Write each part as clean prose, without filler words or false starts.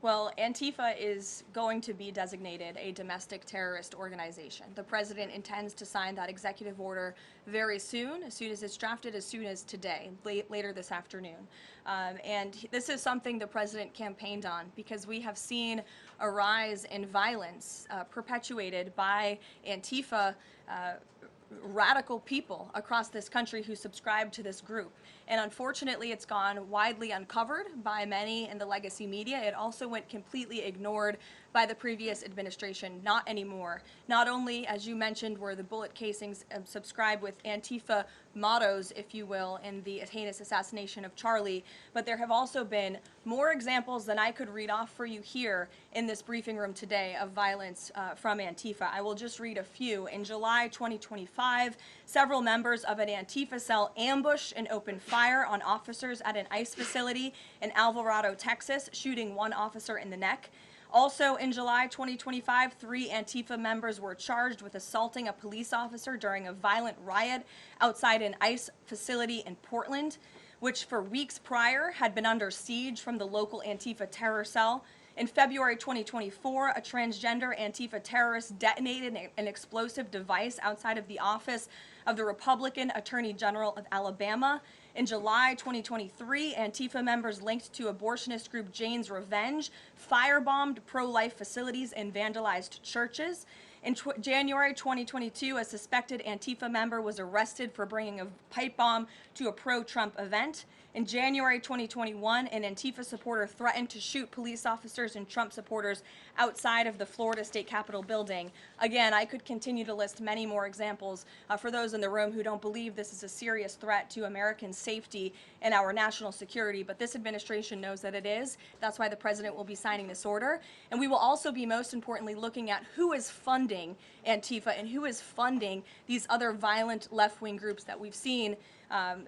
Well, Antifa is going to be designated a domestic terrorist organization. The president intends to sign that executive order very soon as it's drafted, as soon as today, later this afternoon. And this is something the president campaigned on because we have seen a rise in violence perpetuated by Antifa radical people across this country who subscribe to this group. And unfortunately, it's gone widely uncovered by many in the legacy media. It also went completely ignored by the previous administration. Not anymore. Not only, as you mentioned, were the bullet casings subscribed with Antifa mottos, if you will, in the heinous assassination of Charlie, but there have also been more examples than I could read off for you here in this briefing room today of violence from Antifa. I will just read a few. In July 2025, several members of an Antifa cell ambushed and opened fire on officers at an ICE facility in Alvarado, Texas, shooting one officer in the neck. Also in July 2025, 3 Antifa members were charged with assaulting a police officer during a violent riot outside an ICE facility in Portland, which for weeks prior had been under siege from the local Antifa terror cell. In February 2024, a transgender Antifa terrorist detonated an explosive device outside of the office of the Republican Attorney General of Alabama. In July 2023, Antifa members linked to abortionist group Jane's Revenge firebombed pro-life facilities and vandalized churches. In January 2022, a suspected Antifa member was arrested for bringing a pipe bomb to a pro-Trump event. In January 2021, an Antifa supporter threatened to shoot police officers and Trump supporters outside of the Florida State Capitol building. Again, I could continue to list many more examples for those in the room who don't believe this is a serious threat to American safety and our national security, but this administration knows that it is. That's why the president will be signing this order. And we will also be, most importantly, looking at who is funding Antifa and who is funding these other violent left-wing groups that we've seen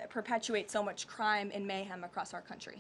perpetuate so much crime and mayhem across our country.